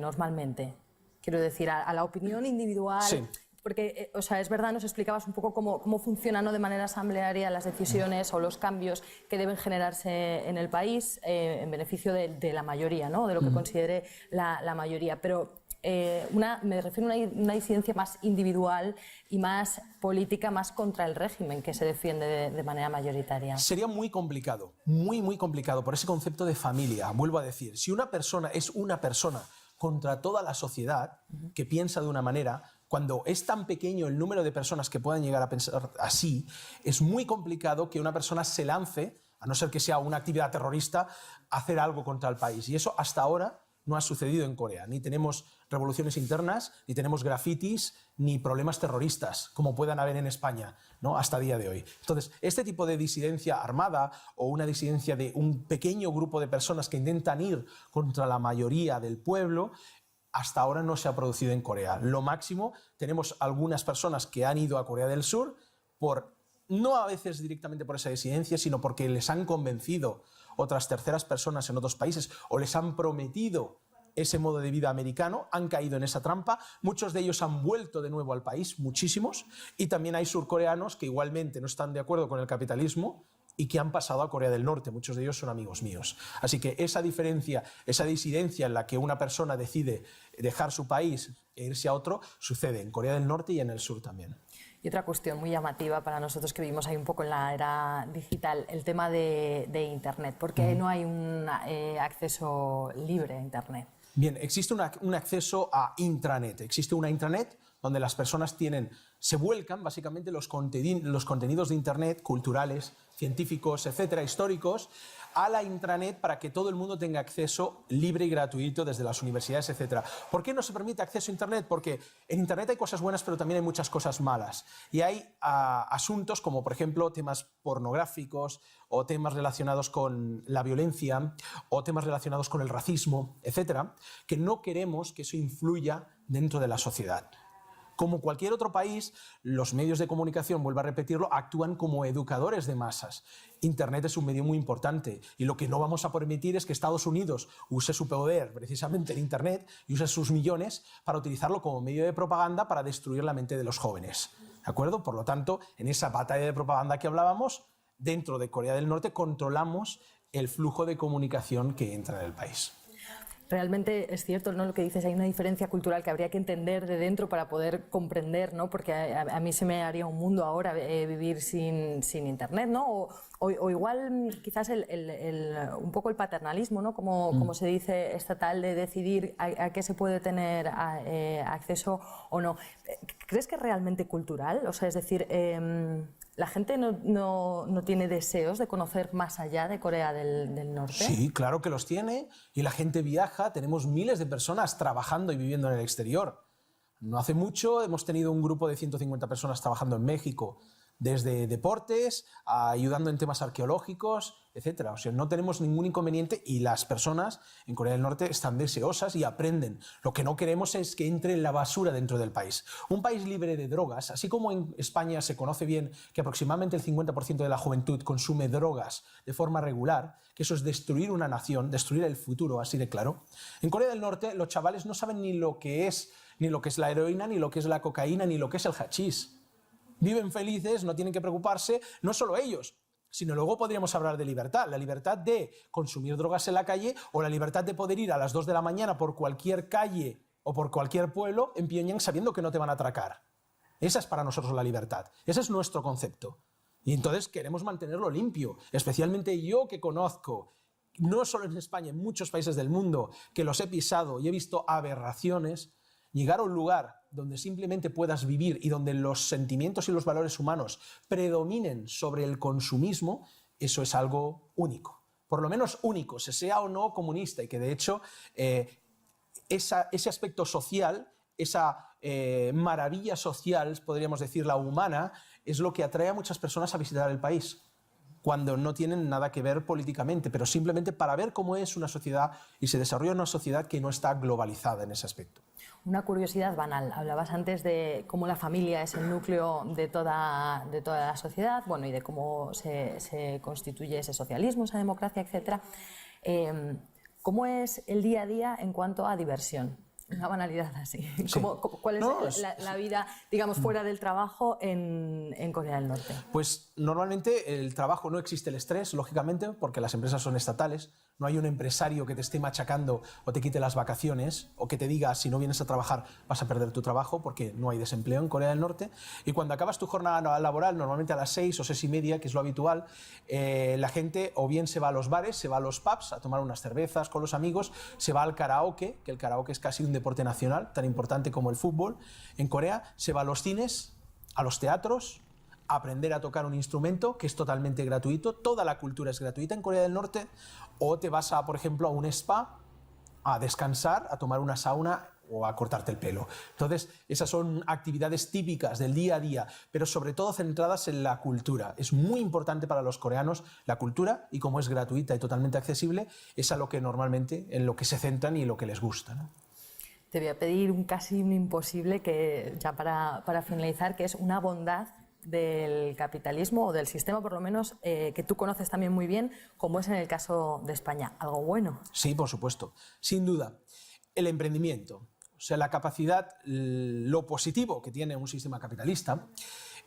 normalmente. Quiero decir, a la opinión individual. Sí. Porque, o sea, es verdad, nos explicabas un poco cómo funcionan, ¿no?, de manera asamblearia las decisiones o los cambios que deben generarse en el país en beneficio de la mayoría, ¿no?, de lo que considere la mayoría. Pero me refiero a una disidencia más individual y más política, más contra el régimen que se defiende de manera mayoritaria. Sería muy complicado, muy complicado por ese concepto de familia. Vuelvo a decir, si una persona es una persona contra toda la sociedad que piensa de una manera, cuando es tan pequeño el número de personas que puedan llegar a pensar así, es muy complicado que una persona se lance, a no ser que sea una actividad terrorista, a hacer algo contra el país. Y eso hasta ahora no ha sucedido en Corea. Ni tenemos revoluciones internas, ni tenemos grafitis, ni problemas terroristas, como puedan haber en España, ¿no?, hasta el día de hoy. Entonces, este tipo de disidencia armada o una disidencia de un pequeño grupo de personas que intentan ir contra la mayoría del pueblo, hasta ahora no se ha producido en Corea. Lo máximo, tenemos algunas personas que han ido a Corea del Sur no a veces directamente por esa disidencia, sino porque les han convencido otras terceras personas en otros países o les han prometido ese modo de vida americano, han caído en esa trampa. Muchos de ellos han vuelto de nuevo al país, muchísimos, y también hay surcoreanos que igualmente no están de acuerdo con el capitalismo y que han pasado a Corea del Norte. Muchos de ellos son amigos míos. Así que esa diferencia, esa disidencia en la que una persona decide dejar su país e irse a otro, sucede en Corea del Norte y en el sur también. Y otra cuestión muy llamativa para nosotros que vivimos ahí un poco en la era digital, el tema de Internet. ¿Por qué no hay un acceso libre a Internet? Bien, existe un acceso a intranet. Existe una intranet donde las personas se vuelcan básicamente los contenidos de Internet, culturales, científicos, etcétera, históricos, a la intranet para que todo el mundo tenga acceso libre y gratuito desde las universidades, etcétera. ¿Por qué no se permite acceso a Internet? Porque en Internet hay cosas buenas, pero también hay muchas cosas malas. Y hay asuntos como, por ejemplo, temas pornográficos o temas relacionados con la violencia o temas relacionados con el racismo, etcétera, que no queremos que eso influya dentro de la sociedad. Como cualquier otro país, los medios de comunicación, vuelvo a repetirlo, actúan como educadores de masas. Internet es un medio muy importante y lo que no vamos a permitir es que Estados Unidos use su poder precisamente en Internet y use sus millones para utilizarlo como medio de propaganda para destruir la mente de los jóvenes. ¿De acuerdo? Por lo tanto, en esa batalla de propaganda que hablábamos, dentro de Corea del Norte controlamos el flujo de comunicación que entra en el país. Realmente es cierto, ¿no?, lo que dices, hay una diferencia cultural que habría que entender de dentro para poder comprender, ¿no?, porque a mí se me haría un mundo ahora vivir sin Internet, ¿no? O igual quizás un poco el paternalismo, ¿no?, como se dice, estatal, de decidir a qué se puede tener acceso o no. ¿Crees que es realmente cultural? O sea, es decir, ¿la gente no tiene deseos de conocer más allá de Corea del Norte? Sí, claro que los tiene, y la gente viaja, tenemos miles de personas trabajando y viviendo en el exterior. No hace mucho hemos tenido un grupo de 150 personas trabajando en México, desde deportes, ayudando en temas arqueológicos, etc. O sea, no tenemos ningún inconveniente y las personas en Corea del Norte están deseosas y aprenden. Lo que no queremos es que entre la basura dentro del país. Un país libre de drogas, así como en España se conoce bien que aproximadamente el 50% de la juventud consume drogas de forma regular, que eso es destruir una nación, destruir el futuro, así de claro. En Corea del Norte los chavales no saben ni lo que es la heroína, ni lo que es la cocaína, ni lo que es el hachís. Viven felices, no tienen que preocuparse, no solo ellos, sino luego podríamos hablar de libertad, la libertad de consumir drogas en la calle o la libertad de poder ir a las 2 de la mañana por cualquier calle o por cualquier pueblo en Pyongyang sabiendo que no te van a atracar. Esa es para nosotros la libertad, ese es nuestro concepto. Y entonces queremos mantenerlo limpio, especialmente yo que conozco, no solo en España, en muchos países del mundo, que los he pisado y he visto aberraciones. Llegar a un lugar donde simplemente puedas vivir y donde los sentimientos y los valores humanos predominen sobre el consumismo, eso es algo único. Por lo menos único, se sea o no comunista, y que de hecho ese aspecto social, esa maravilla social, podríamos decir la humana, es lo que atrae a muchas personas a visitar el país, cuando no tienen nada que ver políticamente, pero simplemente para ver cómo es una sociedad y se desarrolla una sociedad que no está globalizada en ese aspecto. Una curiosidad banal. Hablabas antes de cómo la familia es el núcleo de toda la sociedad, bueno, y de cómo se constituye ese socialismo, esa democracia, etc. ¿Cómo es el día a día en cuanto a diversión? Una banalidad así. Sí. ¿Cuál es la vida, digamos, fuera del trabajo en Corea del Norte? Pues normalmente el trabajo no existe el estrés, lógicamente, porque las empresas son estatales. No hay un empresario que te esté machacando o te quite las vacaciones o que te diga si no vienes a trabajar vas a perder tu trabajo, porque no hay desempleo en Corea del Norte. Y cuando acabas tu jornada laboral, normalmente a las 6 o 6:30, que es lo habitual, la gente o bien se va a los bares, se va a los pubs a tomar unas cervezas con los amigos, se va al karaoke, que el karaoke es casi un deporte nacional, tan importante como el fútbol. En Corea se va a los cines, a los teatros, a aprender a tocar un instrumento, que es totalmente gratuito. Toda la cultura es gratuita en Corea del Norte. O te vas, por ejemplo, a un spa a descansar, a tomar una sauna o a cortarte el pelo. Entonces, esas son actividades típicas del día a día, pero sobre todo centradas en la cultura. Es muy importante para los coreanos la cultura, y como es gratuita y totalmente accesible, es a lo que normalmente, en lo que se centran y lo que les gusta, ¿no? Te voy a pedir casi un imposible, que ya para finalizar, que es una bondad del capitalismo o del sistema, por lo menos, que tú conoces también muy bien, como es en el caso de España. ¿Algo bueno? Sí, por supuesto. Sin duda. El emprendimiento. O sea, la capacidad, lo positivo que tiene un sistema capitalista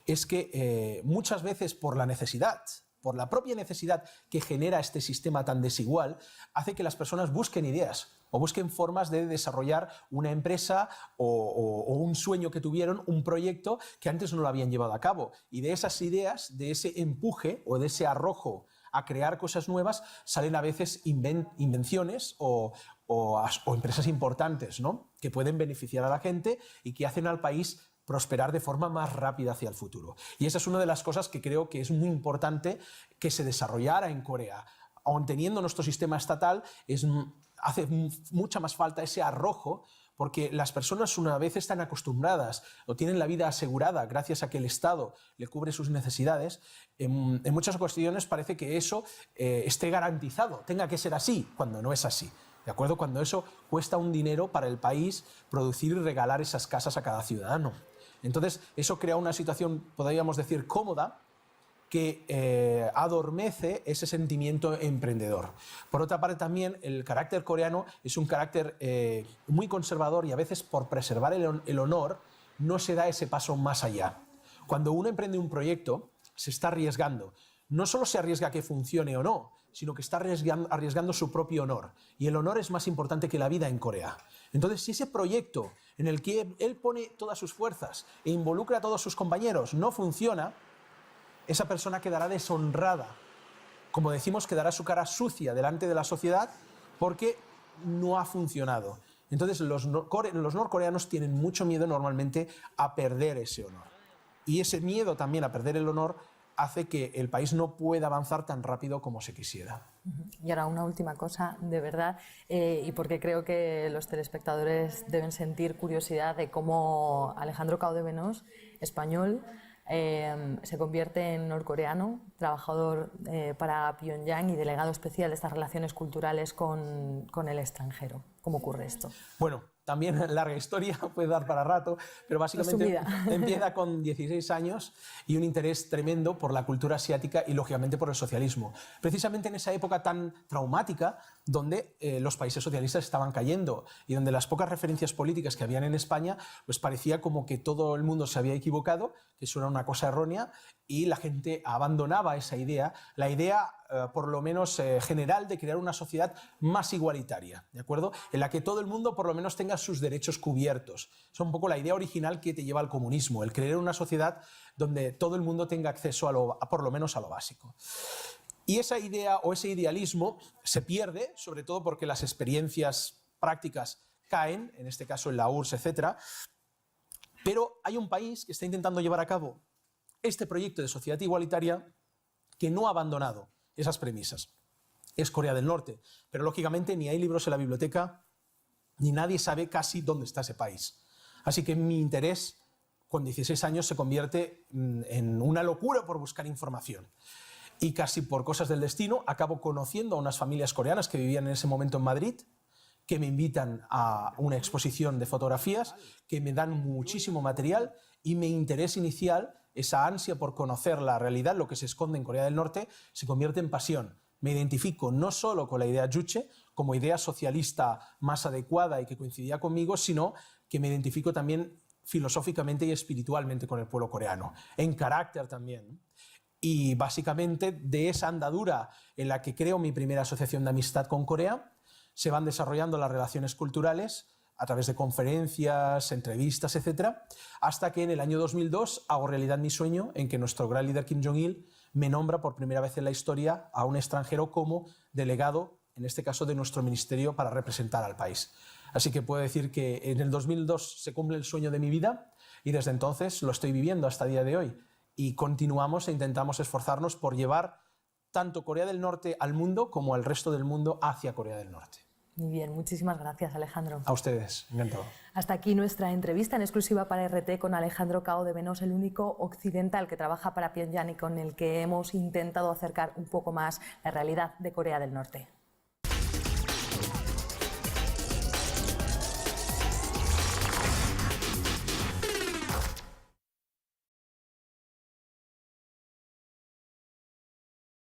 es que muchas veces por la necesidad, por la propia necesidad que genera este sistema tan desigual, hace que las personas busquen ideas o busquen formas de desarrollar una empresa o un sueño que tuvieron, un proyecto que antes no lo habían llevado a cabo. Y de esas ideas, de ese empuje o de ese arrojo a crear cosas nuevas, salen a veces invenciones o empresas importantes, ¿no?, que pueden beneficiar a la gente y que hacen al país prosperar de forma más rápida hacia el futuro. Y esa es una de las cosas que creo que es muy importante que se desarrollara en Corea. Aun teniendo nuestro sistema estatal, hace mucha más falta ese arrojo, porque las personas una vez están acostumbradas o tienen la vida asegurada gracias a que el Estado le cubre sus necesidades. En muchas ocasiones parece que eso esté garantizado, tenga que ser así, cuando no es así. ¿De acuerdo? Cuando eso cuesta un dinero para el país producir y regalar esas casas a cada ciudadano. Entonces, eso crea una situación, podríamos decir, cómoda, que adormece ese sentimiento emprendedor. Por otra parte, también el carácter coreano es un carácter muy conservador, y a veces, por preservar el honor, no se da ese paso más allá. Cuando uno emprende un proyecto, se está arriesgando. No solo se arriesga a que funcione o no, sino que está arriesgando su propio honor. Y el honor es más importante que la vida en Corea. Entonces, si ese proyecto en el que él pone todas sus fuerzas e involucra a todos sus compañeros no funciona, esa persona quedará deshonrada. Como decimos, quedará su cara sucia delante de la sociedad porque no ha funcionado. Entonces, los norcoreanos tienen mucho miedo normalmente a perder ese honor. Y ese miedo también a perder el honor hace que el país no pueda avanzar tan rápido como se quisiera. Y ahora una última cosa, de verdad, y porque creo que los telespectadores deben sentir curiosidad de cómo Alejandro Cao de Benós, español, se convierte en norcoreano, trabajador para Pyongyang y delegado especial de estas relaciones culturales con el extranjero. ¿Cómo ocurre esto? Bueno, también larga historia, puede dar para rato, pero básicamente empieza con 16 años y un interés tremendo por la cultura asiática y lógicamente por el socialismo. Precisamente en esa época tan traumática donde los países socialistas estaban cayendo y donde las pocas referencias políticas que habían en España, pues parecía como que todo el mundo se había equivocado, que eso era una cosa errónea y la gente abandonaba esa idea, la idea por lo menos general de crear una sociedad más igualitaria, ¿de acuerdo? En la que todo el mundo por lo menos tenga sus derechos cubiertos. Es un poco la idea original que te lleva al comunismo, el crear una sociedad donde todo el mundo tenga acceso por lo menos a lo básico. Y esa idea o ese idealismo se pierde, sobre todo porque las experiencias prácticas caen, en este caso en la URSS, etc. Pero hay un país que está intentando llevar a cabo este proyecto de sociedad igualitaria que no ha abandonado esas premisas. Es Corea del Norte, pero lógicamente ni hay libros en la biblioteca, ni nadie sabe casi dónde está ese país. Así que mi interés, con 16 años, se convierte en una locura por buscar información. Y casi por cosas del destino, acabo conociendo a unas familias coreanas que vivían en ese momento en Madrid, que me invitan a una exposición de fotografías, que me dan muchísimo material y mi interés inicial, esa ansia por conocer la realidad, lo que se esconde en Corea del Norte, se convierte en pasión. Me identifico no solo con la idea Juche, como idea socialista más adecuada y que coincidía conmigo, sino que me identifico también filosóficamente y espiritualmente con el pueblo coreano, en carácter también. Y básicamente de esa andadura en la que creo mi primera asociación de amistad con Corea, se van desarrollando las relaciones culturales a través de conferencias, entrevistas, etc., hasta que en el año 2002 hago realidad mi sueño en que nuestro gran líder Kim Jong-il me nombra por primera vez en la historia a un extranjero como delegado, en este caso de nuestro ministerio, para representar al país. Así que puedo decir que en el 2002 se cumple el sueño de mi vida y desde entonces lo estoy viviendo hasta el día de hoy. Y continuamos e intentamos esforzarnos por llevar tanto Corea del Norte al mundo como al resto del mundo hacia Corea del Norte. Muy bien, muchísimas gracias, Alejandro. A ustedes, encantado. Hasta aquí nuestra entrevista en exclusiva para RT con Alejandro Cao de Benós, el único occidental que trabaja para Pyongyang y con el que hemos intentado acercar un poco más la realidad de Corea del Norte.